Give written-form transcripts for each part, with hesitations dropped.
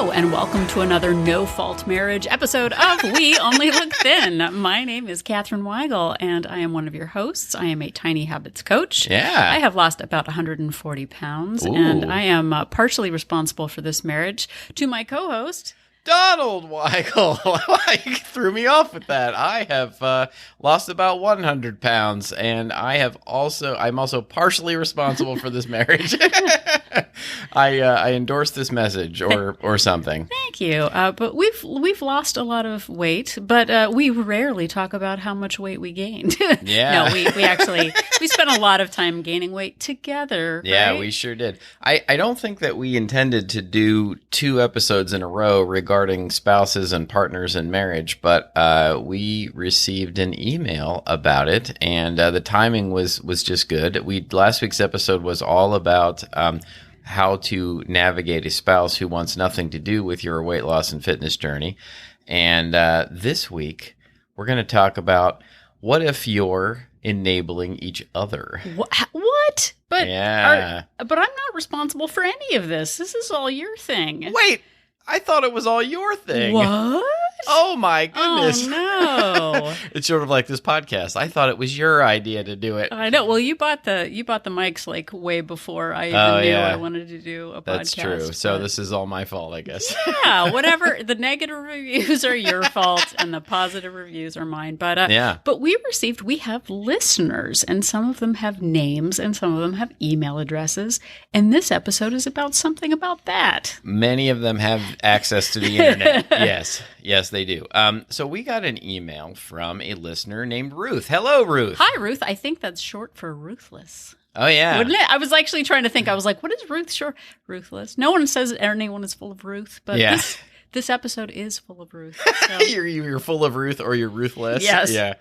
Hello, and welcome to another no-fault marriage episode of We Only Look Thin. My name is Katherine Weigel, and I am one of your hosts. I am a Tiny Habits coach. Yeah. I have lost about 140 pounds, Ooh. and I am partially responsible for this marriage to my co-host, Donald Weigel. You threw me off with that. I have lost about 100 pounds, and I'm also partially responsible for this marriage. I endorse this message or something. Thank you. But we've lost a lot of weight, but we rarely talk about how much weight we gained. Yeah. No, we spent a lot of time gaining weight together. Yeah, right? we sure did. I don't think that we intended to do 2 episodes in a row regarding spouses and partners in marriage, but we received an email about it, and the timing was just good. Last week's episode was all about how to navigate a spouse who wants nothing to do with your weight loss and fitness journey. And this week, we're going to talk about what if you're enabling each other. What? But Yeah. but I'm not responsible for any of this. This is all your thing. Wait, I thought it was all your thing. What? Oh my goodness. Oh no. It's sort of like this podcast. I thought it was your idea to do it. I know. Well, you bought the mics like way before I even knew yeah. I wanted to do a podcast. That's true. So but- this is all my fault, I guess. Yeah, whatever. The negative reviews are your fault, and the positive reviews are mine. But Yeah. But we have listeners, and some of them have names, and some of them have email addresses. And this episode is about something about that. Many of them have access to the internet. Yes, they do. So we got an email from a listener named Ruth. Hello, Ruth. Hi, Ruth. I think that's short for ruthless. Oh, yeah. Wouldn't it? I was actually trying to think. I was like, what is Ruth short? Ruthless. No one says anyone is full of Ruth, but Yeah. this episode is full of Ruth. So. You're full of Ruth, or you're ruthless. Yes. Yeah.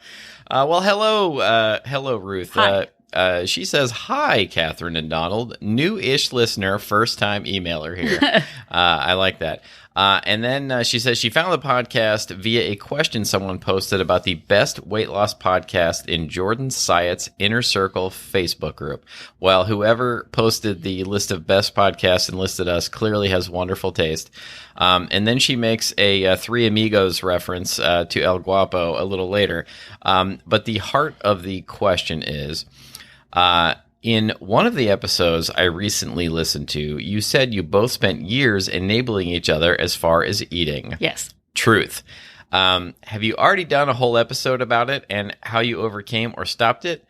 Well, hello, Ruth. Hi. She says, "Hi, Katherine and Donald. New-ish listener, first-time emailer here." I like that. And then she says she found the podcast via a question someone posted about the best weight loss podcast in Jordan Syatt's Inner Circle Facebook group. Well, whoever posted the list of best podcasts and listed us clearly has wonderful taste. And then she makes a Three Amigos reference to El Guapo a little later. But the heart of the question is, in one of the episodes I recently listened to, you said you both spent years enabling each other as far as eating. Yes. Truth. Have you already done a whole episode about it and how you overcame or stopped it?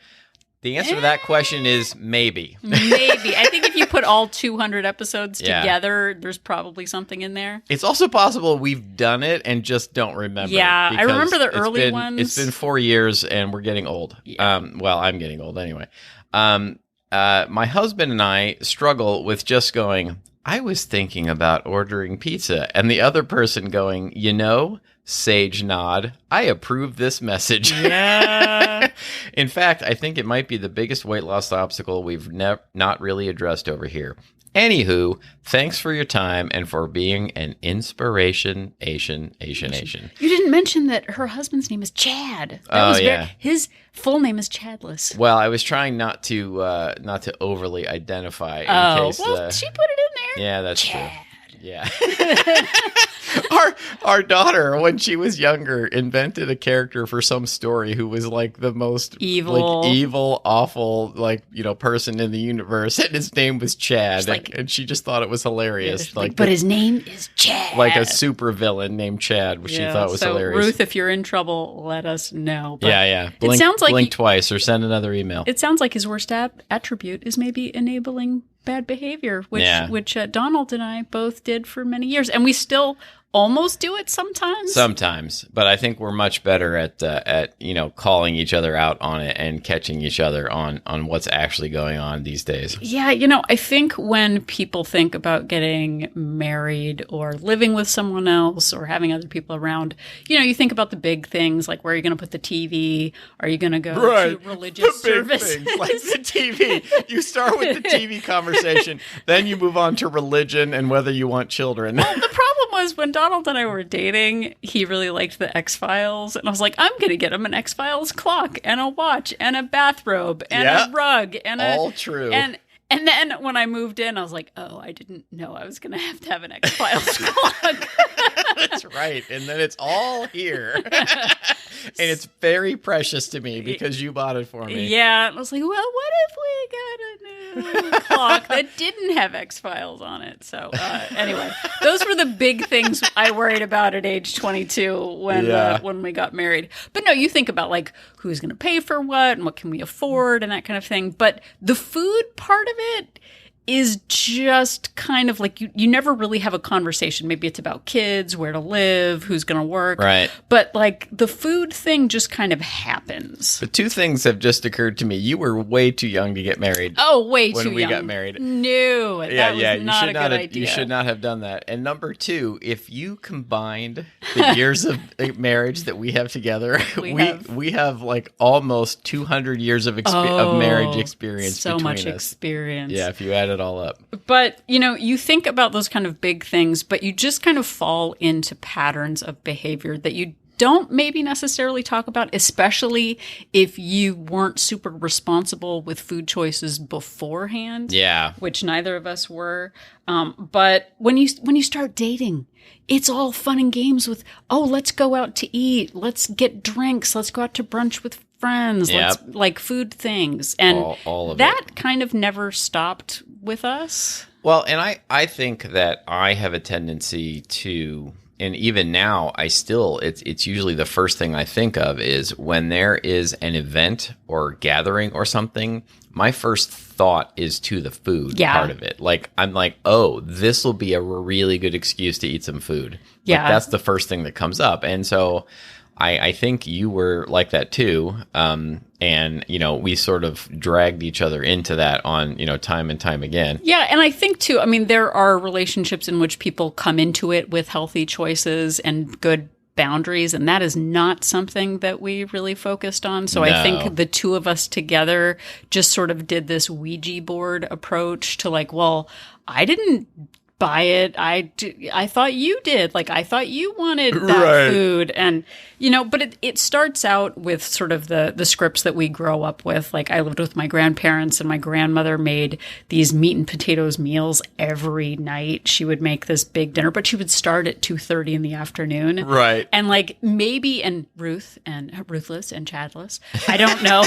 The answer to that question is maybe. Maybe. I think if you put all 200 episodes Yeah. together, there's probably something in there. It's also possible we've done it and just don't remember. Yeah, I because remember the it's early been- ones. It's been 4 years and we're getting old. Yeah. Well, I'm getting old anyway. My husband and I struggle with just going, I was thinking about ordering pizza, and the other person going, sage nod, I approve this message. Yeah. In fact, I think it might be the biggest weight loss obstacle we've not really addressed over here. Anywho, thanks for your time and for being an inspiration, Asian. You didn't mention that her husband's name is Chad. Yeah. His full name is Chadless. Well, I was trying not to overly identify. She put it in there. Yeah, that's Chad. true. Yeah. Our daughter, when she was younger, invented a character for some story who was like the most evil, awful, person in the universe, and his name was Chad, and she just thought it was hilarious. But his name is Chad. Like a super villain named Chad, which she thought was hilarious. Ruth, if you're in trouble, let us know. But yeah. It sounds like blink twice or send another email. It sounds like his worst attribute is maybe enabling bad behavior, which Donald and I both did for many years, and we still almost do it sometimes. Sometimes, but I think we're much better at calling each other out on it and catching each other on what's actually going on these days. Yeah, I think when people think about getting married or living with someone else or having other people around, you think about the big things like where are you going to put the TV? Are you going to go to religious services? Things, like the TV. You start with the TV conversation, then you move on to religion and whether you want children. Well, the problem was when Donald and I were dating, he really liked the X-Files. And I was like, I'm going to get him an X-Files clock and a watch and a bathrobe and a rug. And all true. And then when I moved in, I was like, oh, I didn't know I was going to have an X-Files clock. That's right. And then it's all here. And it's very precious to me because you bought it for me. Yeah. And I was like, well, what if we got a new clock that didn't have X-Files on it? So anyway, those were the big things I worried about at age 22 when we got married. But no, you think about like who's going to pay for what and what can we afford and that kind of thing. But the food part of it is just kind of like you never really have a conversation. Maybe it's about kids, where to live, who's going to work. Right. But like the food thing just kind of happens. But two things have just occurred to me. You were way too young to get married. Oh, way too young. When we got married. No, that was not a good idea. You should not have done that. And number two, if you combined the years of marriage that we have together, we have like almost 200 years of marriage experience so between much us. Experience. Yeah, if you add it all up. But, you think about those kind of big things, but you just kind of fall into patterns of behavior that you don't maybe necessarily talk about, especially if you weren't super responsible with food choices beforehand. Yeah. Which neither of us were. But when you start dating, it's all fun and games with, oh, let's go out to eat. Let's get drinks. Let's go out to brunch with friends. Yep. Let's like food things. And all of that it. kind of never stopped with us. Well, and I think that I have a tendency to, and even now it's usually the first thing I think of is when there is an event or gathering or something, my first thought is to the food part of it. Like, I'm like, oh, this will be a really good excuse to eat some food. Yeah. Like, that's the first thing that comes up. And so I think you were like that too. And, we sort of dragged each other into that on, time and time again. Yeah. And I think too, there are relationships in which people come into it with healthy choices and good boundaries. And that is not something that we really focused on. So I think the two of us together just sort of did this Ouija board approach to like, well, I didn't buy it. I thought you did. Like, I thought you wanted that food. And, but it starts out with sort of the scripts that we grow up with. Like, I lived with my grandparents and my grandmother made these meat and potatoes meals every night. She would make this big dinner, but she would start at 2:30 in the afternoon. Right. And like maybe, and Ruth and Ruthless and Chadless, I don't know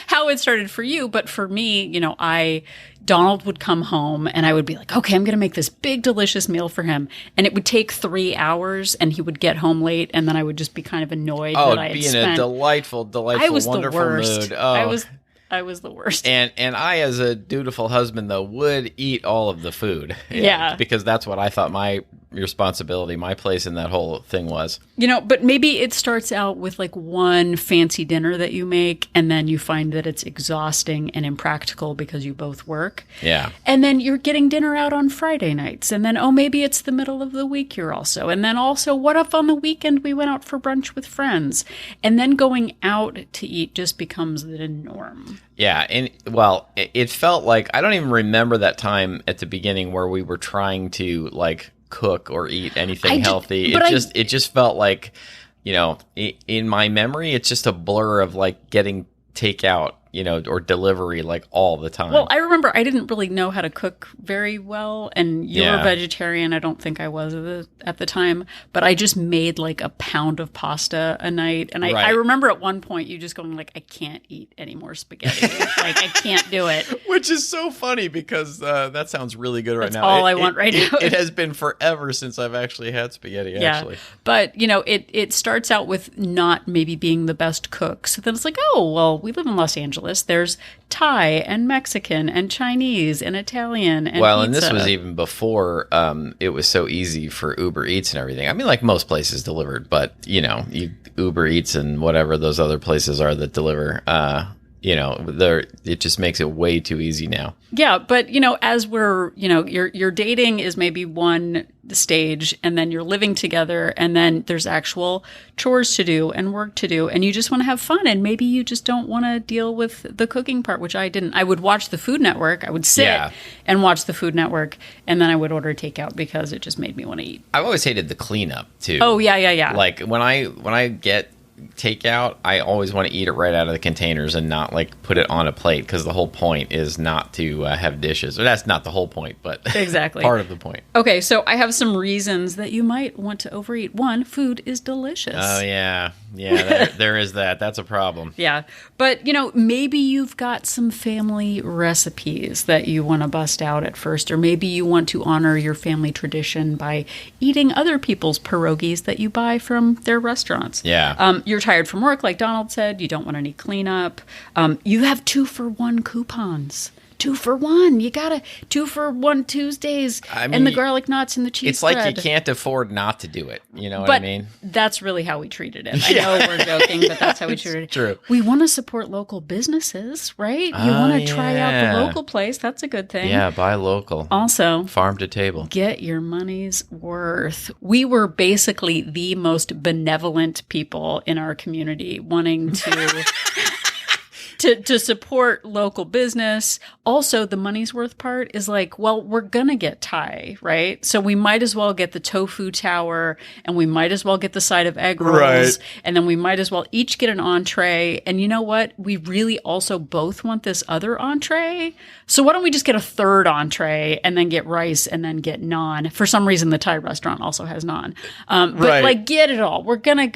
how it started for you, but for me, Donald would come home and I would be like, okay, I'm going to make this big, delicious meal for him. And it would take 3 hours and he would get home late. And then I would just be kind of annoyed that I had be spent. In a delightful, I was wonderful the worst. mood. Oh. I was the worst. And I, as a dutiful husband, though, would eat all of the food. Yeah. Because that's what I thought my responsibility, my place in that whole thing was. But maybe it starts out with like one fancy dinner that you make, and then you find that it's exhausting and impractical because you both work. Yeah. And then you're getting dinner out on Friday nights, and then, maybe it's the middle of the week you're also. And then also, what if on the weekend we went out for brunch with friends? And then going out to eat just becomes the norm. Yeah, and well, it felt like, I don't even remember that time at the beginning where we were trying to like cook or eat anything healthy. It just felt like, in my memory, it's just a blur of like getting takeout, or delivery like all the time. Well, I remember I didn't really know how to cook very well, and you were vegetarian. I don't think I was at the time, but I just made like a pound of pasta a night. And I remember at one point you just going like, I can't eat any more spaghetti. Like, I can't do it. Which is so funny because that sounds really good right now. All I want right now. It has been forever since I've actually had spaghetti, actually. But, it starts out with not maybe being the best cook. So then it's like, oh, well, we live in Los Angeles. There's Thai and Mexican and Chinese and Italian and pizza. And this was even before it was so easy for Uber Eats and everything. I mean, like most places delivered, but Uber Eats and whatever those other places are that deliver, it just makes it way too easy now. Yeah, but as we're, your dating is maybe one stage, and then you're living together, and then there's actual chores to do and work to do, and you just want to have fun, and maybe you just don't want to deal with the cooking part, which I didn't. I would watch the Food Network. I would sit and watch the Food Network, and then I would order takeout because it just made me want to eat. I've always hated the cleanup too. Oh yeah. Like when I get takeout, I always want to eat it right out of the containers and not like put it on a plate, because the whole point is not to have dishes. Or that's not the whole point, but Exactly. part of the point. Okay, so I have some reasons that you might want to overeat. One, food is delicious. Oh, yeah. Yeah, there is that. That's a problem. Yeah. But, maybe you've got some family recipes that you want to bust out at first, or maybe you want to honor your family tradition by eating other people's pierogies that you buy from their restaurants. Yeah. You're tired from work, like Donald said. You don't want any cleanup. You have 2-for-1 coupons. 2-for-1. You got a 2-for-1 Tuesdays, and the garlic knots and the cheese It's like bread. you can't afford not to do it. You know what I mean? That's really how we treated it. I know we're joking, but that's how we treated it. True. We want to support local businesses, right? You want to try out the local place. That's a good thing. Yeah, buy local. Also, Farm to table. get your money's worth. We were basically the most benevolent people in our community, wanting to to support local business. Also, the money's worth part is like, well, we're going to get Thai, right? So we might as well get the tofu tower, and we might as well get the side of egg rolls. Right. And then we might as well each get an entree. And you know what? We really also both want this other entree. So why don't we just get a third entree and then get rice and then get naan? For some reason, the Thai restaurant also has naan. But Right. like, get it all.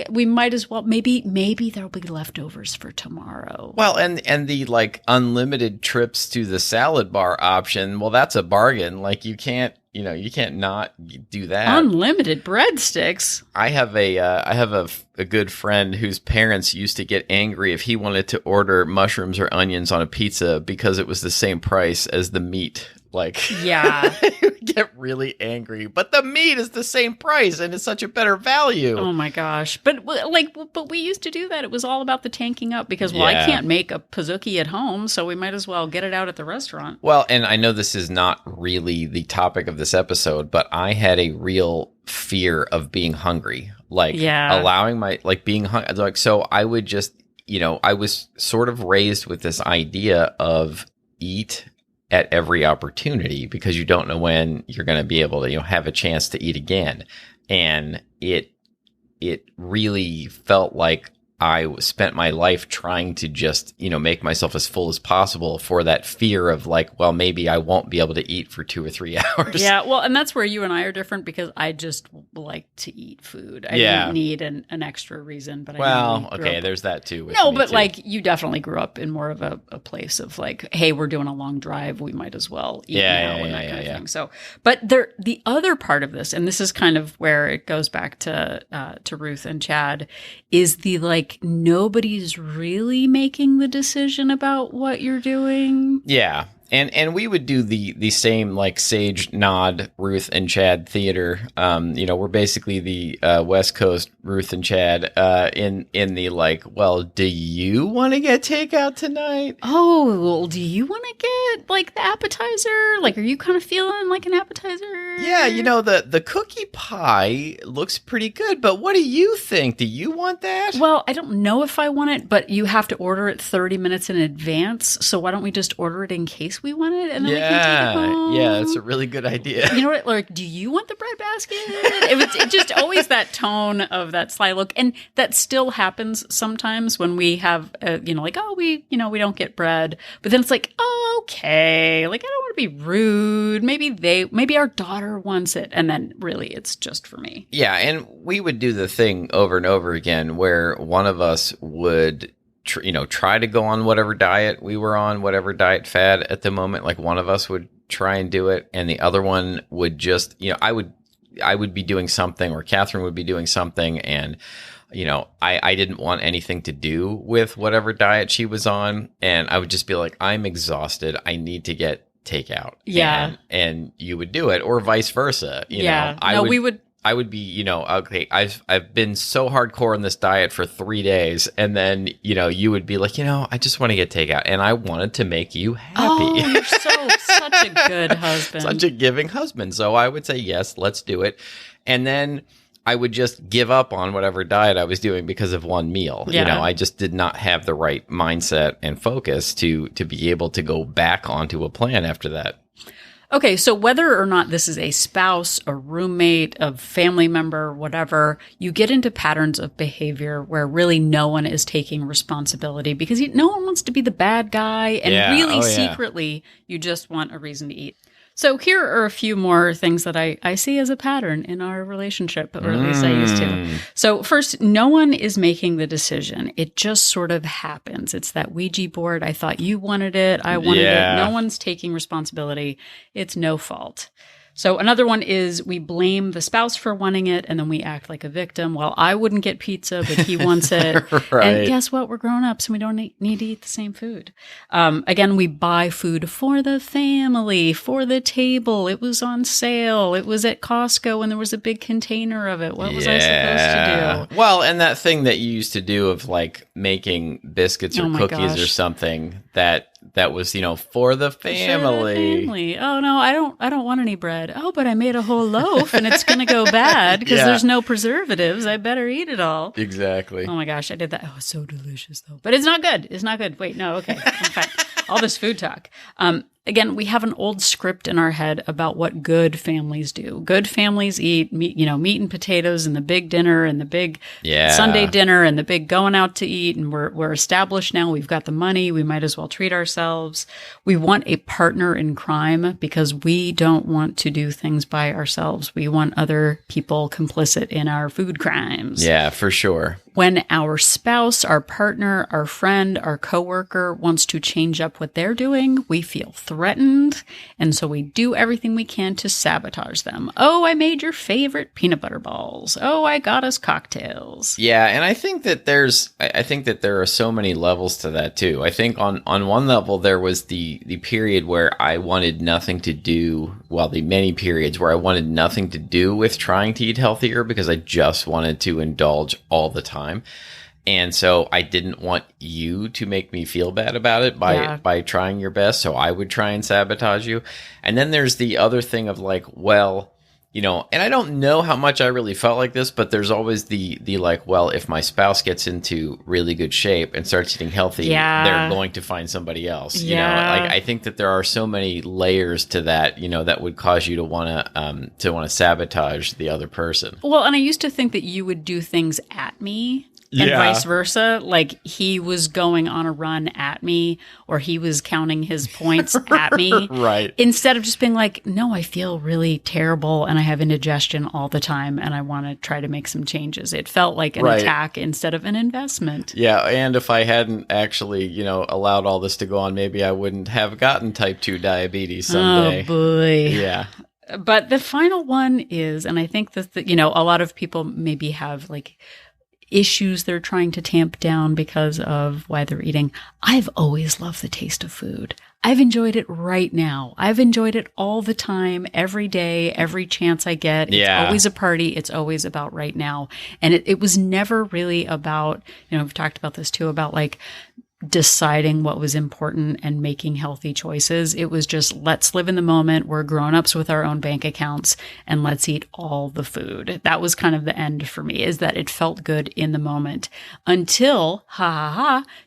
We might as well, maybe there'll be leftovers for tomorrow. Well, and the like unlimited trips to the salad bar option, well, that's a bargain. Like you can't not do that. Unlimited breadsticks. I have a good friend whose parents used to get angry if he wanted to order mushrooms or onions on a pizza because it was the same price as the meat. Like, Yeah. he would get really angry, but the meat is the same price and it's such a better value. Oh my gosh. But we used to do that. It was all about the tanking up because, I Yeah. can't make a pizookie at home, so we might as well get it out at the restaurant. Well, and I know this is not really the topic of this episode, but I had a real fear of being hungry. Like allowing being hungry. Like, so I would just, I was sort of raised with this idea of eat at every opportunity because you don't know when you're going to be able to, have a chance to eat again. And it really felt like I spent my life trying to just, make myself as full as possible for that fear of like, well, maybe I won't be able to eat for 2 or 3 hours. Yeah, well, and that's where you and I are different because I just like to eat food. I didn't need an extra reason, but There's that too. No, but like you definitely grew up in more of a place of like, hey, we're doing a long drive, we might as well eat now and that kind of thing. So, but the other part of this, and this is kind of where it goes back to Ruth and Chad, is the like nobody's really making the decision about what you're doing. Yeah. And we would do the same like Sage, Nod, Ruth and Chad theater. We're basically the West Coast Ruth and Chad in the like, well, do you want to get takeout tonight? Oh, well, do you want to get like the appetizer? Like, are you kind of feeling like an appetizer? Yeah, the cookie pie looks pretty good, but what do you think? Do you want that? Well, I don't know if I want it, but you have to order it 30 minutes in advance. So why don't we just order it in case we want it, and then we can take it home? Yeah, that's a really good idea. You know what? Like, do you want the bread basket? It's just always that tone of that sly look, and that still happens sometimes when we have, we don't get bread, but then it's like, oh, okay, like I don't want to be rude. Maybe our daughter wants it, and then really it's just for me. Yeah, and we would do the thing over and over again where one of us would try to go on whatever diet we were on, whatever diet fad at the moment. Like one of us would try and do it, and the other one would just, I would be doing something, or Catherine would be doing something, and I didn't want anything to do with whatever diet she was on, and I would just be like, I'm exhausted, I need to get takeout. Yeah, and you would do it, or vice versa. I would be, okay, I've been so hardcore on this diet for 3 days, and then, you would be like, I just want to get takeout, and I wanted to make you happy. Oh, you're such a good husband. Such a giving husband. So I would say, yes, let's do it. And then I would just give up on whatever diet I was doing because of one meal. Yeah. I just did not have the right mindset and focus to be able to go back onto a plan after that. Okay, so whether or not this is a spouse, a roommate, a family member, whatever, you get into patterns of behavior where really no one is taking responsibility because no one wants to be the bad guy. And really secretly, you just want a reason to eat. So here are a few more things that I see as a pattern in our relationship, or at least I used to. So first, no one is making the decision. It just sort of happens. It's that Ouija board. I thought you wanted it. I wanted it. No one's taking responsibility. It's no fault. So another one is we blame the spouse for wanting it, and then we act like a victim. Well, I wouldn't get pizza, but he wants it. Right. And guess what? We're grown ups and we don't need to eat the same food. Again, we buy food for the family, for the table. It was on sale. It was at Costco and there was a big container of it. What was I supposed to do? Well, and that thing that you used to do of like making biscuits or cookies or something that was, for the family. Oh no, I don't want any bread. Oh, but I made a whole loaf and it's going to go bad because there's no preservatives. I better eat it all. Exactly. Oh my gosh, I did that. Oh, it's so delicious though. But it's not good. It's not good. Wait, no, okay. I'm fine. All this food talk. Again, we have an old script in our head about what good families do. Good families eat meat, meat and potatoes and the big dinner and the big Sunday dinner and the big going out to eat. And we're established now. We've got the money. We might as well treat ourselves. We want a partner in crime because we don't want to do things by ourselves. We want other people complicit in our food crimes. Yeah, for sure. When our spouse, our partner, our friend, our coworker wants to change up what they're doing, we feel threatened. And so we do everything we can to sabotage them. Oh, I made your favorite peanut butter balls. Oh, I got us cocktails. Yeah. And I think that there are so many levels to that too. I think on one level, there was the period where I wanted nothing to do. Well, the many periods where I wanted nothing to do with trying to eat healthier because I just wanted to indulge all the time. And so I didn't want you to make me feel bad about it by trying your best. So I would try and sabotage you. And then there's the other thing of like, well, and I don't know how much I really felt like this, but there's always the like, well, if my spouse gets into really good shape and starts eating healthy, they're going to find somebody else. Like I think that there are so many layers to that, that would cause you to want to sabotage the other person. Well, and I used to think that you would do things at me. And vice versa. Like he was going on a run at me or he was counting his points at me. Right. Instead of just being like, no, I feel really terrible and I have indigestion all the time and I want to try to make some changes. It felt like an attack instead of an investment. Yeah. And if I hadn't actually, allowed all this to go on, maybe I wouldn't have gotten type 2 diabetes someday. Oh, boy. Yeah. But the final one is, and I think that, a lot of people maybe have like issues they're trying to tamp down because of why they're eating. I've always loved the taste of food. I've enjoyed it right now. I've enjoyed it all the time, every day, every chance I get. It's always a party. It's always about right now. And it was never really about, we've talked about this too, about like deciding what was important and making healthy choices. It was just, let's live in the moment. We're grown-ups with our own bank accounts and let's eat all the food. That was kind of the end for me, is that it felt good in the moment until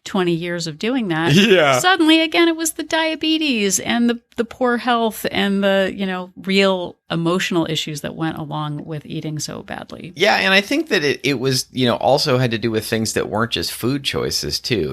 20 years of doing that. Yeah. Suddenly again, it was the diabetes and the poor health and the, real emotional issues that went along with eating so badly. Yeah. And I think that it was, also had to do with things that weren't just food choices too.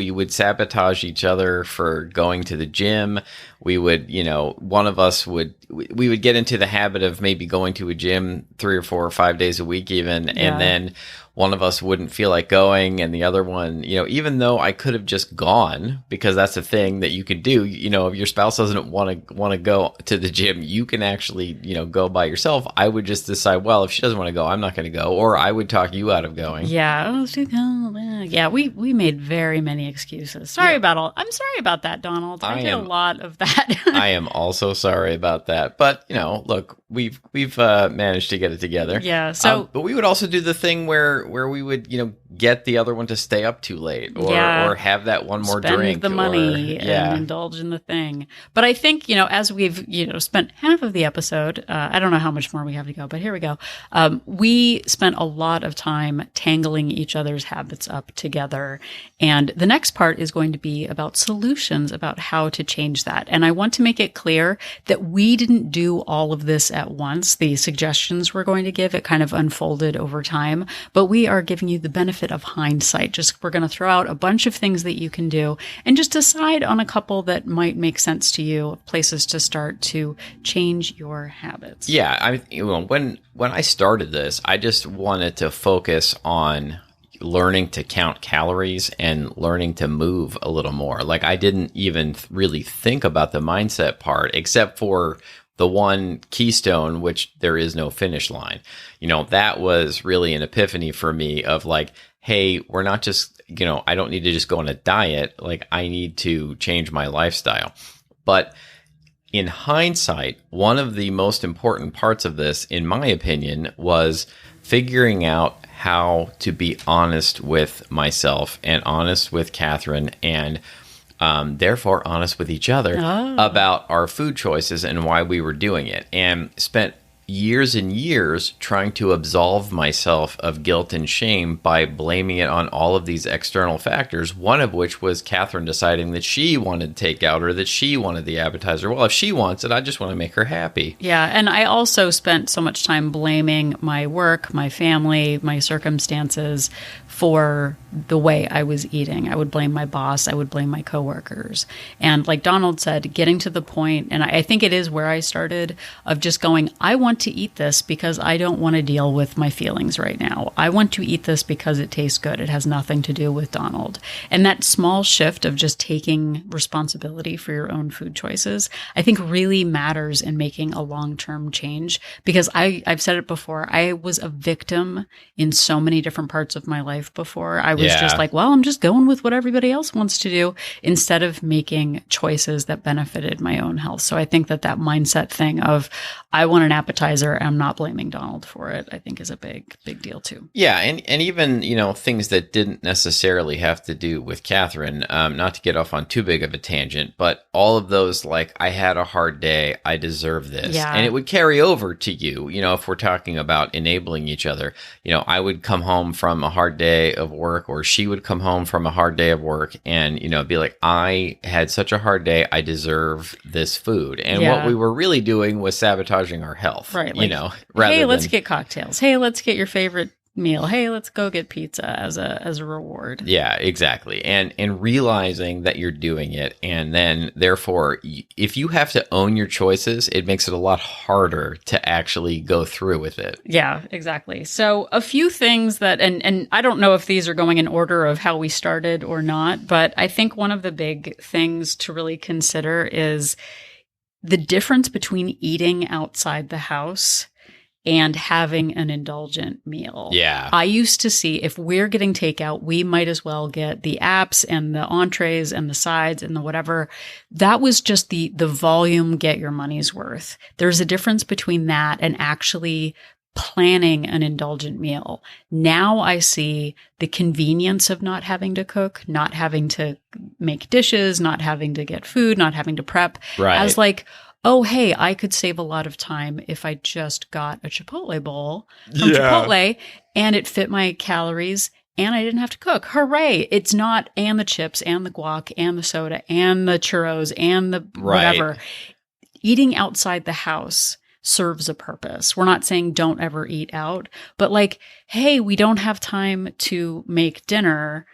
We would sabotage each other for going to the gym. We would, one of us we would get into the habit of maybe going to a gym 3 or 4 or 5 days a week even. And then one of us wouldn't feel like going and the other one, even though I could have just gone, because that's a thing that you could do, if your spouse doesn't want to go to the gym, you can actually, go by yourself. I would just decide, well, if she doesn't want to go, I'm not going to go, or I would talk you out of going. Yeah. Yeah. We made very many excuses. I'm sorry about that, Donald. I did a lot of that. I am also sorry about that. But, look, we've managed to get it together. Yeah. So, but we would also do the thing where where we would, get the other one to stay up too late or have that one more Spend drink. the money and indulge in the thing. But I think, as we've, spent half of the episode, I don't know how much more we have to go, but here we go. We spent a lot of time tangling each other's habits up together. And the next part is going to be about solutions, about how to change that. And I want to make it clear that we didn't do all of this at once. The suggestions we're going to give, it kind of unfolded over time, but we are giving you the benefit of hindsight. We're going to throw out a bunch of things that you can do and just decide on a couple that might make sense to you, places to start to change your habits. Yeah. When I started this, I just wanted to focus on learning to count calories and learning to move a little more. Like, I didn't even really think about the mindset part, except for the one keystone, which there is no finish line. That was really an epiphany for me of like, hey, we're not just, I don't need to just go on a diet. Like, I need to change my lifestyle. But in hindsight, one of the most important parts of this, in my opinion, was figuring out how to be honest with myself and honest with Catherine and therefore honest with each other about our food choices and why we were doing it, and spent years and years trying to absolve myself of guilt and shame by blaming it on all of these external factors, one of which was Catherine deciding that she wanted takeout or that she wanted the appetizer. Well, if she wants it, I just want to make her happy. Yeah, and I also spent so much time blaming my work, my family, my circumstances for the way I was eating. I would blame my boss. I would blame my coworkers. And like Donald said, getting to the point, and I think it is where I started, of just going, I want to eat this because I don't want to deal with my feelings right now. I want to eat this because it tastes good. It has nothing to do with Donald. And that small shift of just taking responsibility for your own food choices, I think really matters in making a long-term change, because I've said it before, I was a victim in so many different parts of my life before. I was just like, well, I'm just going with what everybody else wants to do instead of making choices that benefited my own health. So I think that mindset thing of I want an appetizer, I'm not blaming Donald for it, I think is a big deal too. Yeah. And even, things that didn't necessarily have to do with Catherine, not to get off on too big of a tangent, but all of those, like, I had a hard day, I deserve this. Yeah. And it would carry over to you, if we're talking about enabling each other. I would come home from a hard day of work, or she would come home from a hard day of work and, be like, I had such a hard day, I deserve this food. And what we were really doing was sabotaging our health, right? Rather let's get cocktails. Hey, let's get your favorite meal. Hey, let's go get pizza as a reward. Yeah, exactly. And realizing that you're doing it, and then therefore, if you have to own your choices, it makes it a lot harder to actually go through with it. Yeah, exactly. So a few things that, and I don't know if these are going in order of how we started or not, but I think one of the big things to really consider is the difference between eating outside the house and having an indulgent meal. Yeah. I used to see, if we're getting takeout, we might as well get the apps and the entrees and the sides and the whatever. That was just the volume, get your money's worth. There's a difference between that and actually planning an indulgent meal. Now I see the convenience of not having to cook, not having to make dishes, not having to get food, not having to prep, as like, oh, hey, I could save a lot of time if I just got a Chipotle bowl from Chipotle and it fit my calories and I didn't have to cook. Hooray. It's not and the chips and the guac and the soda and the churros and the whatever. Eating outside the house serves a purpose. We're not saying don't ever eat out, but like, hey, we don't have time to make dinner.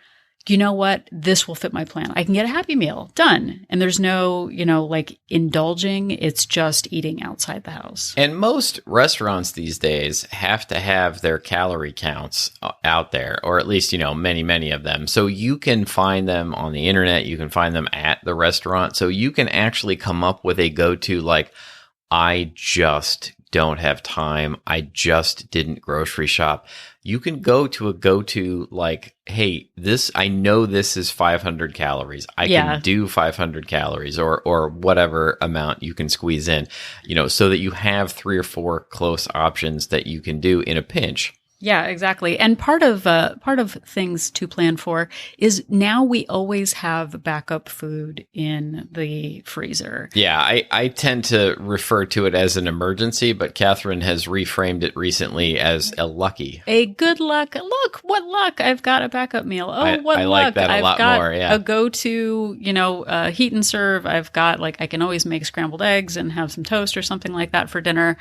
You know what? This will fit my plan. I can get a Happy Meal done. And there's no, like indulging. It's just eating outside the house. And most restaurants these days have to have their calorie counts out there, or at least, many, many of them. So you can find them on the internet. You can find them at the restaurant. So you can actually come up with a go-to, like, I just don't have time. I just didn't grocery shop. You can go to a go-to like, hey, I know this is 500 calories. I can do 500 calories or whatever amount you can squeeze in, so that you have 3 or 4 close options that you can do in a pinch. Yeah, exactly. And part of things to plan for is now we always have backup food in the freezer. Yeah, I tend to refer to it as an emergency, but Catherine has reframed it recently as a lucky. A good luck. Look, what luck! I've got a backup meal. Oh, I what luck! like that a I've lot got more, yeah. a go-to, heat and serve. I've got I can always make scrambled eggs and have some toast or something like that for dinner.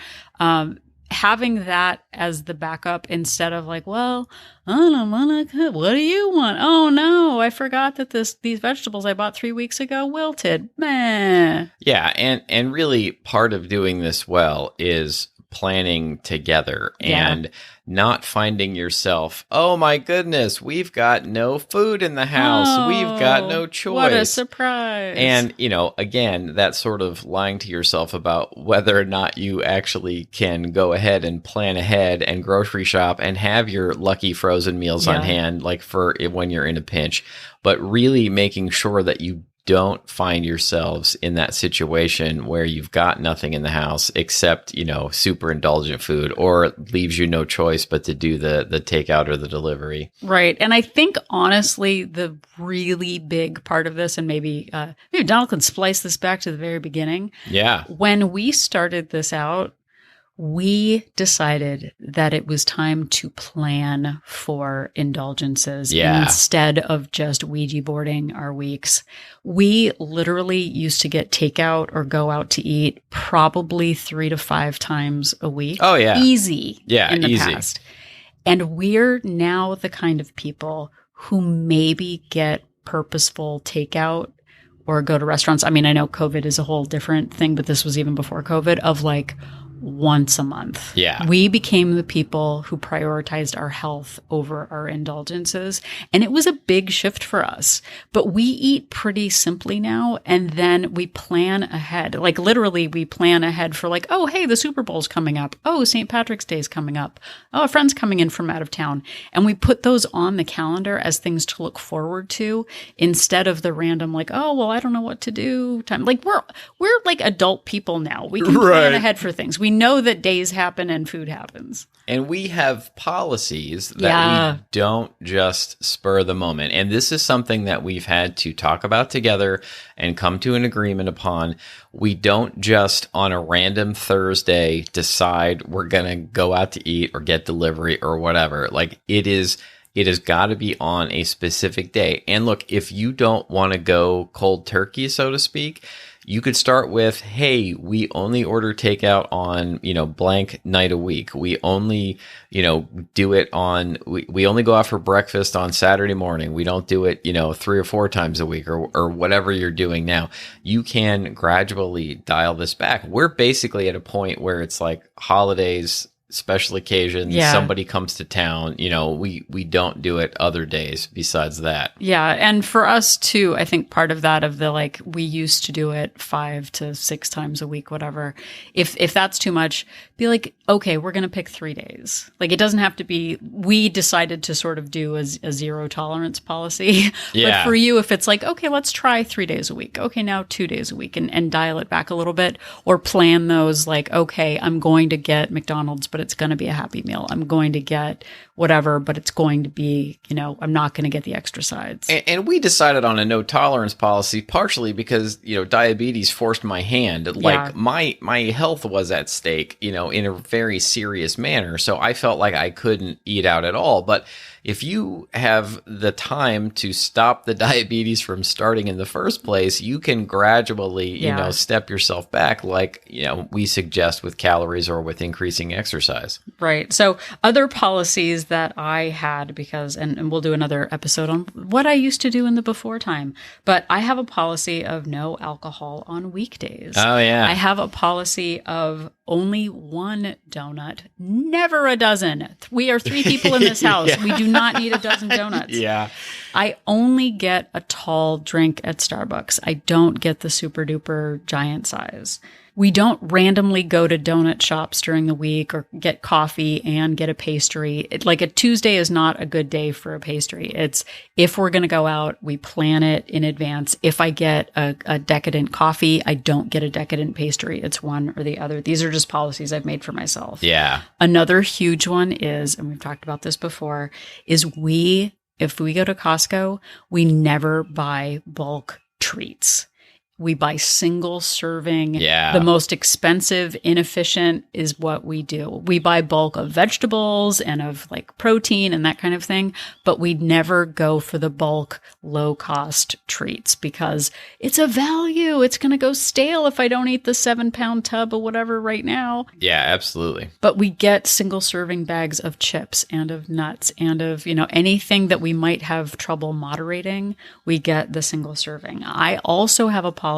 Having that as the backup instead of well, I don't want to cook. What do you want? Oh no, I forgot that these vegetables I bought 3 weeks ago wilted. Meh. Yeah, and really part of doing this well is planning together and not finding yourself, oh my goodness, we've got no food in the house. We've got no choice. What a surprise. And, again, that sort of lying to yourself about whether or not you actually can go ahead and plan ahead and grocery shop and have your lucky frozen meals on hand, for when you're in a pinch, but really making sure that you don't find yourselves in that situation where you've got nothing in the house except, super indulgent food, or it leaves you no choice but to do the takeout or the delivery. Right. And I think, honestly, the really big part of this, and maybe Donald can splice this back to the very beginning. Yeah. When we started this out, we decided that it was time to plan for indulgences instead of just Ouija boarding our weeks. We literally used to get takeout or go out to eat probably 3 to 5 times a week. Oh, yeah. Easy. Yeah, in the easy. past. And we're now the kind of people who maybe get purposeful takeout or go to restaurants. I mean, I know COVID is a whole different thing, but this was even before COVID, of once a month. Yeah. We became the people who prioritized our health over our indulgences. And it was a big shift for us. But we eat pretty simply now. And then we plan ahead. Literally, we plan ahead for oh, hey, the Super Bowl's coming up. Oh, St. Patrick's Day is coming up. Oh, a friend's coming in from out of town. And we put those on the calendar as things to look forward to instead of the random, oh, well, I don't know what to do time. We're adult people now. We can plan ahead for things. We know that days happen and food happens. And we have policies that we don't just spur the moment. And this is something that we've had to talk about together and come to an agreement upon. We don't just on a random Thursday decide we're going to go out to eat or get delivery or whatever. It has got to be on a specific day. And look, if you don't want to go cold turkey, so to speak, you could start with, hey, we only order takeout on, blank night a week. We only, do it on, we only go out for breakfast on Saturday morning. We don't do it, 3 or 4 times a week or whatever you're doing now. You can gradually dial this back. We're basically at a point where it's holidays, special occasions, somebody comes to town, we don't do it other days besides that. Yeah. And for us too, I think part of that of the we used to do it 5 to 6 times a week, whatever. If that's too much, be okay, we're going to pick 3 days. It doesn't have to be, we decided to sort of do a zero tolerance policy. Yeah. But for you, if it's okay, let's try 3 days a week. Okay, now 2 days a week and dial it back a little bit, or plan those okay, I'm going to get McDonald's, but it's going to be a Happy Meal. I'm going to get whatever, but it's going to be, I'm not going to get the extra sides. And we decided on a no tolerance policy partially because, diabetes forced my hand. My health was at stake, in a very serious manner. So I felt like I couldn't eat out at all. But if you have the time to stop the diabetes from starting in the first place, you can gradually, step yourself back we suggest with calories or with increasing exercise. Right. So other policies that I had, because, and we'll do another episode on what I used to do in the before time, but I have a policy of no alcohol on weekdays. Oh, yeah. I have a policy of only 1 donut, never a dozen. We are 3 people in this house. We do not need a dozen donuts. Yeah. I only get a tall drink at Starbucks. I don't get the super duper giant size. We don't randomly go to donut shops during the week or get coffee and get a pastry. A Tuesday is not a good day for a pastry. It's if we're going to go out, we plan it in advance. If I get a decadent coffee, I don't get a decadent pastry. It's one or the other. These are just just policies I've made for myself. Yeah. Another huge one is, and we've talked about this before, is if we go to Costco, we never buy bulk treats. We buy single serving. Yeah. The most expensive, inefficient is what we do. We buy bulk of vegetables and of like protein and that kind of thing, but we never go for the bulk, low cost treats because it's a value. It's going to go stale if I don't eat the 7-pound tub or whatever right now. Yeah, absolutely. But we get single serving bags of chips and of nuts and of, anything that we might have trouble moderating. We get the single serving. I also have a policy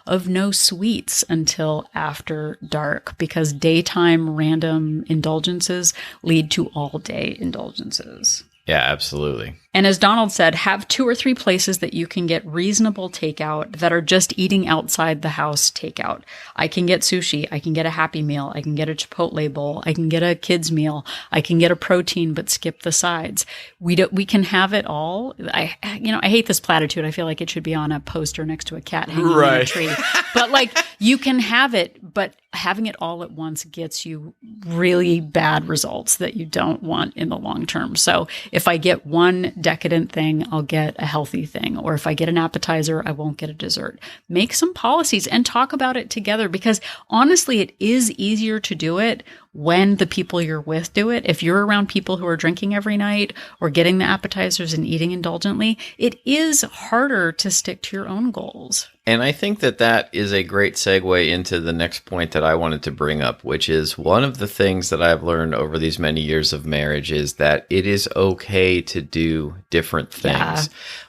of no sweets until after dark because daytime random indulgences lead to all day indulgences. Yeah, absolutely. And as Donald said, have 2 or 3 places that you can get reasonable takeout that are just eating outside the house takeout. I can get sushi. I can get a Happy Meal. I can get a Chipotle bowl. I can get a kids meal. I can get a protein, but skip the sides. We can have it all. I hate this platitude. I feel like it should be on a poster next to a cat hanging in a tree. But like you can have it, but having it all at once gets you really bad results that you don't want in the long term. So if I get one decadent thing, I'll get a healthy thing. Or if I get an appetizer, I won't get a dessert. Make some policies and talk about it together because honestly, it is easier to do it when the people you're with do it. If you're around people who are drinking every night or getting the appetizers and eating indulgently, it is harder to stick to your own goals. And I think that is a great segue into the next point that I wanted to bring up, which is one of the things that I've learned over these many years of marriage is that it is okay to do different things. Yeah.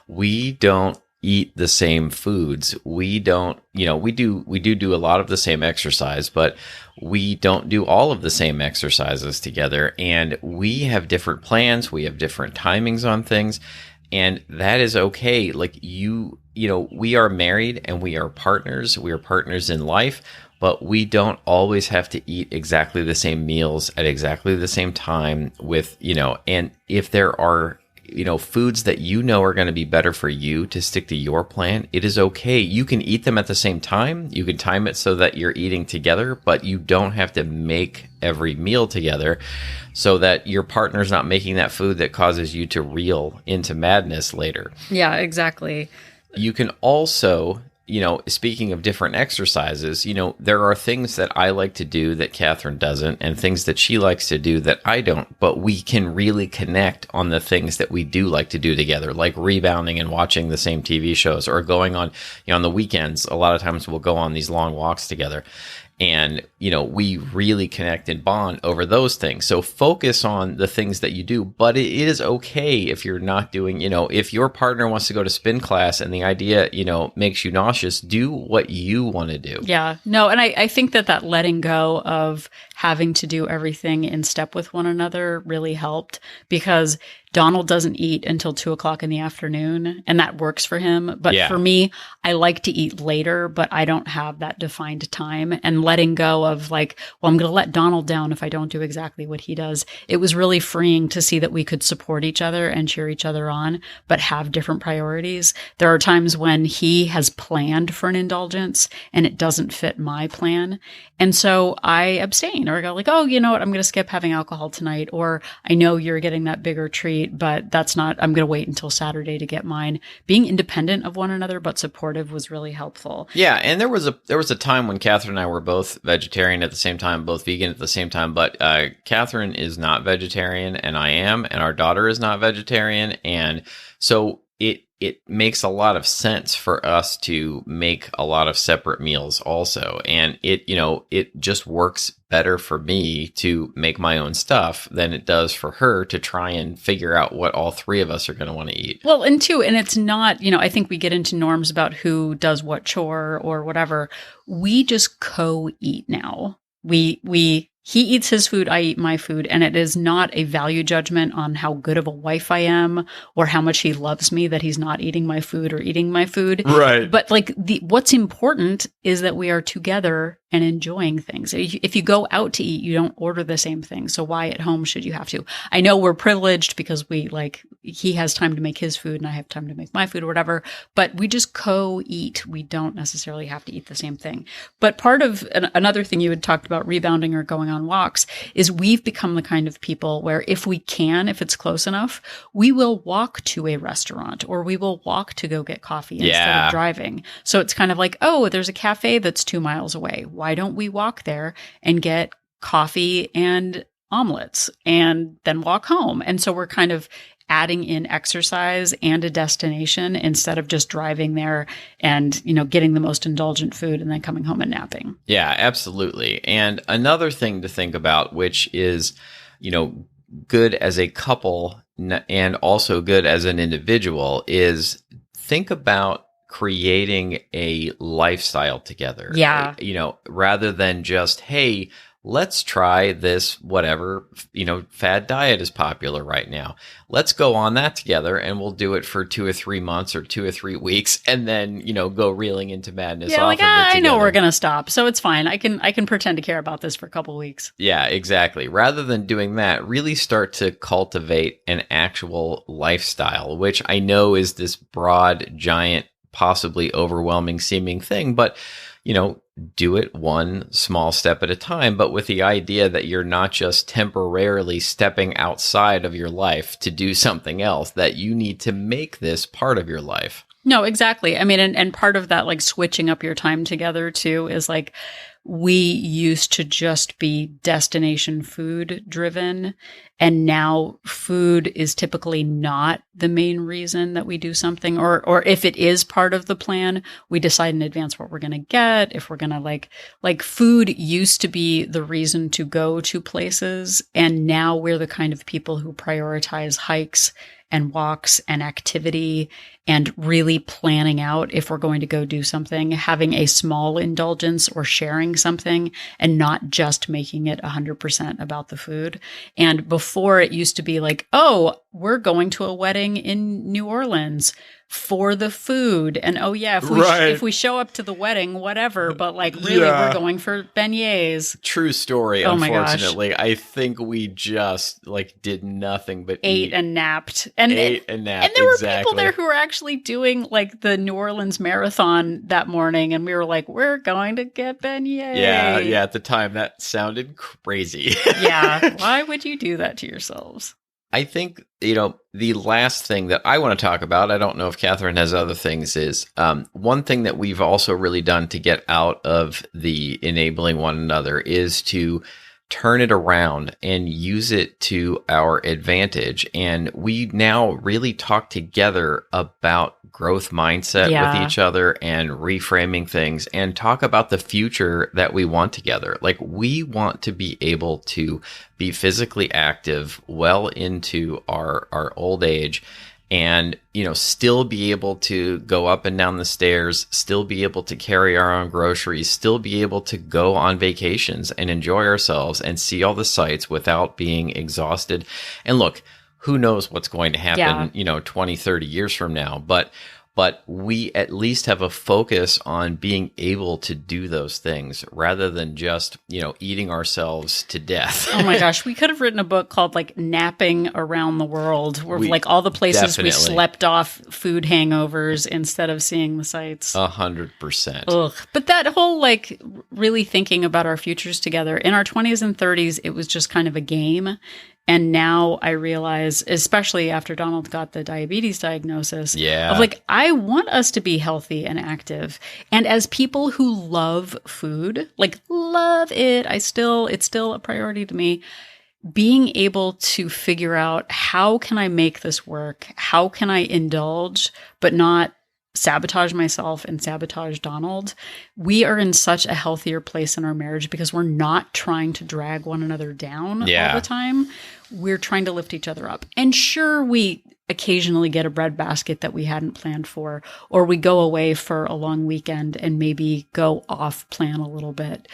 We don't eat the same foods. We don't, we do a lot of the same exercise, but we don't do all of the same exercises together. And we have different plans. We have different timings on things. And that is okay. Like we are married and we are partners. We are partners in life, but we don't always have to eat exactly the same meals at exactly the same time with, and if there are, foods that are going to be better for you to stick to your plan, it is okay. You can eat them at the same time. You can time it so that you're eating together, but you don't have to make every meal together so that your partner's not making that food that causes you to reel into madness later. Yeah, exactly. You can also, speaking of different exercises, there are things that I like to do that Catherine doesn't and things that she likes to do that I don't, but we can really connect on the things that we do like to do together, like rebounding and watching the same TV shows or going on, on the weekends. A lot of times we'll go on these long walks together. And, we really connect and bond over those things. So focus on the things that you do, but it is okay if you're not doing, if your partner wants to go to spin class and the idea, makes you nauseous, do what you want to do. Yeah, no. And I think that letting go of having to do everything in step with one another really helped because Donald doesn't eat until 2:00 in the afternoon, and that works for him. But for me, I like to eat later, but I don't have that defined time. And letting go of like, well, I'm going to let Donald down if I don't do exactly what he does. It was really freeing to see that we could support each other and cheer each other on, but have different priorities. There are times when he has planned for an indulgence and it doesn't fit my plan. And so I abstain or go like, oh, you know what? I'm going to skip having alcohol tonight. Or I know you're getting that bigger treat, but that's not, I'm going to wait until Saturday to get mine. Being independent of one another, but supportive was really helpful. Yeah. And there was a time when Catherine and I were both vegetarian at the same time, both vegan at the same time, but Catherine is not vegetarian and I am, and our daughter is not vegetarian. And so it makes a lot of sense for us to make a lot of separate meals also. And it just works better for me to make my own stuff than it does for her to try and figure out what all three of us are going to want to eat. Well, and it's not, I think we get into norms about who does what chore or whatever. We just co-eat now. He eats his food, I eat my food, and it is not a value judgment on how good of a wife I am or how much he loves me that he's not eating my food or eating my food. Right. But what's important is that we are together and enjoying things. If you go out to eat, you don't order the same thing. So why at home should you have to? I know we're privileged because he has time to make his food and I have time to make my food or whatever, but we just co-eat. We don't necessarily have to eat the same thing. But part of another thing you had talked about rebounding or going on walks is we've become the kind of people where if it's close enough, we will walk to a restaurant or we will walk to go get coffee instead of driving. So it's kind of like, oh, there's a cafe that's 2 miles away. Why don't we walk there and get coffee and omelets and then walk home? And so we're kind of adding in exercise and a destination instead of just driving there and, getting the most indulgent food and then coming home and napping. Yeah, absolutely. And another thing to think about, which is, good as a couple and also good as an individual, is think about creating a lifestyle together. Yeah. Rather than just, hey, let's try this, whatever, fad diet is popular right now. Let's go on that together and we'll do it for 2 or 3 months or 2 or 3 weeks and then, go reeling into madness. Yeah, I know we're going to stop. So it's fine. I can pretend to care about this for a couple of weeks. Yeah, exactly. Rather than doing that, really start to cultivate an actual lifestyle, which I know is this broad, giant, possibly overwhelming seeming thing, but do it one small step at a time, but with the idea that you're not just temporarily stepping outside of your life to do something else, that you need to make this part of your life. No, exactly. I mean, and part of that, like switching up your time together too, is like, we used to just be destination food driven. And now food is typically not the main reason that we do something. Or if it is part of the plan, we decide in advance what we're going to get. If we're going to like food used to be the reason to go to places. And now we're the kind of people who prioritize hikes and walks and activity and really planning out if we're going to go do something, having a small indulgence or sharing something and not just making it 100% about the food. And before it used to be like, oh, we're going to a wedding in New Orleans for the food. And oh yeah, if we show up to the wedding, whatever, but like really we're going for beignets. True story. Oh unfortunately, I think we just did nothing but ate and napped. And there were people there who were actually doing like the New Orleans Marathon that morning. And we were like, we're going to get beignets. Yeah. At the time that sounded crazy. Yeah. Why would you do that to yourselves? I think, the last thing that I want to talk about, I don't know if Catherine has other things, is one thing that we've also really done to get out of the enabling one another is to turn it around and use it to our advantage. And we now really talk together about growth mindset with each other and reframing things and talk about the future that we want together. Like, we want to be able to be physically active well into our old age and, still be able to go up and down the stairs, still be able to carry our own groceries, still be able to go on vacations and enjoy ourselves and see all the sights without being exhausted. And look, who knows what's going to happen, 20, 30 years from now, but we at least have a focus on being able to do those things rather than just, eating ourselves to death. Oh my gosh. We could have written a book called like Napping Around the World, where like all the places we slept off food hangovers instead of seeing the sights. 100%. Ugh. But that whole like really thinking about our futures together in our 20s and 30s, it was just kind of a game. And now I realize, especially after Donald got the diabetes diagnosis, of like, I want us to be healthy and active. And as people who love food, like love it, it's still a priority to me. Being able to figure out, how can I make this work? How can I indulge, but not sabotage myself and sabotage Donald? We are in such a healthier place in our marriage because we're not trying to drag one another down all the time. We're trying to lift each other up. And sure, we occasionally get a breadbasket that we hadn't planned for, or we go away for a long weekend and maybe go off plan a little bit,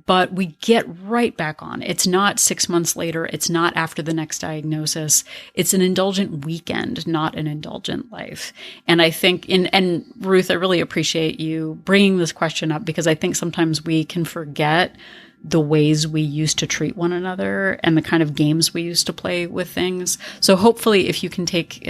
but we get right back on. It's not 6 months later. It's not after the next diagnosis. It's an indulgent weekend, not an indulgent life. And I think and Ruth, I really appreciate you bringing this question up, because I think sometimes we can forget the ways we used to treat one another and the kind of games we used to play with things. So hopefully if you can take,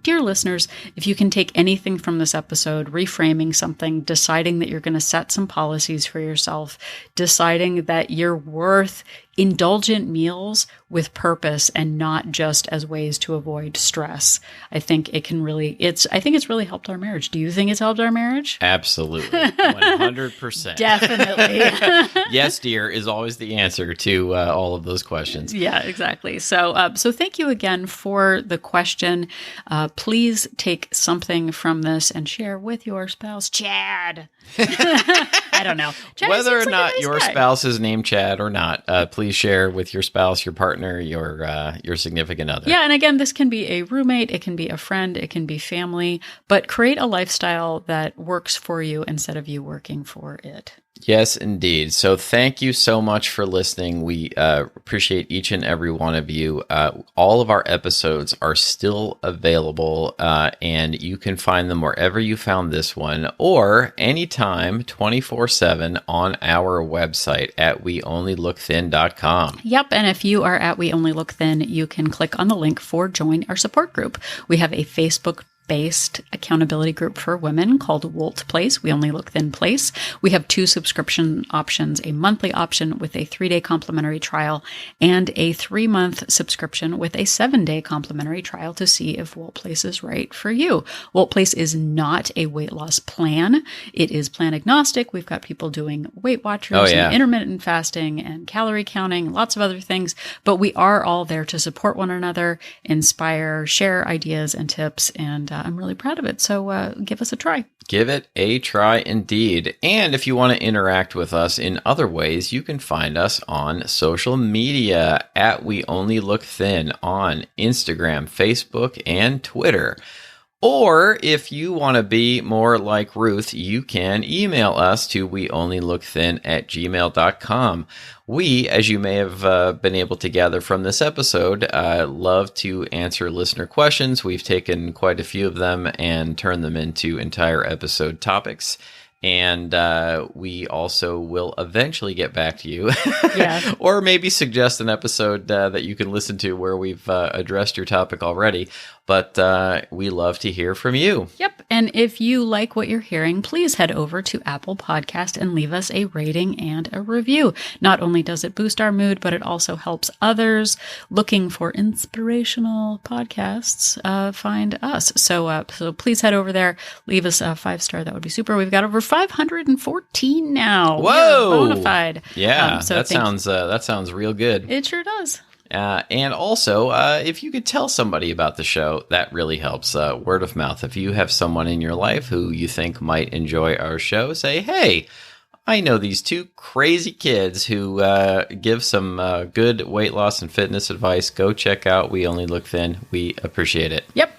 dear listeners, if you can take anything from this episode, reframing something, deciding that you're going to set some policies for yourself, deciding that you're worth indulgent meals with purpose and not just as ways to avoid stress. I think it's really helped our marriage. Do you think it's helped our marriage? Absolutely. 100%. Definitely. Yes, dear, is always the answer to all of those questions. Yeah, exactly. So thank you again for the question. Please take something from this and share with your spouse, Chad. I don't know. Chad, whether or not nice your guy. spouse is named Chad or not, please share with your spouse, your partner, your significant other. Yeah, and again, this can be a roommate, it can be a friend, it can be family, but create a lifestyle that works for you instead of you working for it. Yes, indeed. So thank you so much for listening. We appreciate each and every one of you. All of our episodes are still available, and you can find them wherever you found this one, or anytime, 24/7 on our website at weonlylookthin.com. Yep, and if you are at We Only Look Thin, you can click on the link for Join Our Support Group. We have a Facebook-based accountability group for women called Wolt Place, We Only Look Thin Place. We have 2 subscription options, a monthly option with a 3-day complimentary trial and a 3-month subscription with a 7-day complimentary trial to see if Wolt Place is right for you. Wolt Place is not a weight loss plan. It is plan agnostic. We've got people doing Weight Watchers and intermittent fasting and calorie counting, lots of other things, but we are all there to support one another, inspire, share ideas and tips, and I'm really proud of it. So give us a try. Give it a try indeed. And if you want to interact with us in other ways, you can find us on social media at We Only Look Thin on Instagram, Facebook, and Twitter. Or if you want to be more like Ruth, you can email us to weonlylookthin@gmail.com. We, as you may have been able to gather from this episode, love to answer listener questions. We've taken quite a few of them and turned them into entire episode topics. And we also will eventually get back to you. Yeah. Or maybe suggest an episode that you can listen to where we've addressed your topic already. But we love to hear from you. Yep. And if you like what you're hearing, please head over to Apple Podcast and leave us a rating and a review. Not only does it boost our mood, but it also helps others looking for inspirational podcasts find us. So please head over there, leave us a 5-star. That would be super. We've got over 514 now. Whoa! Bona fide. Yeah, So that sounds real good. It sure does. And also, if you could tell somebody about the show, that really helps. Word of mouth. If you have someone in your life who you think might enjoy our show, say, hey, I know these 2 crazy kids who give some good weight loss and fitness advice. Go check out We Only Look Thin. We appreciate it. Yep.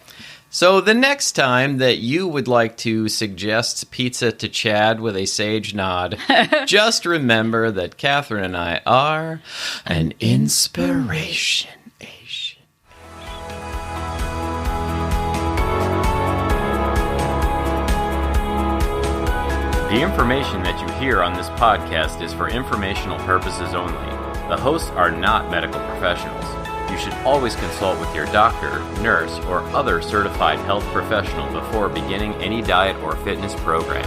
So the next time that you would like to suggest pizza to Chad with a sage nod, just remember that Catherine and I are an inspiration. The information that you hear on this podcast is for informational purposes only. The hosts are not medical professionals. You should always consult with your doctor, nurse, or other certified health professional before beginning any diet or fitness program.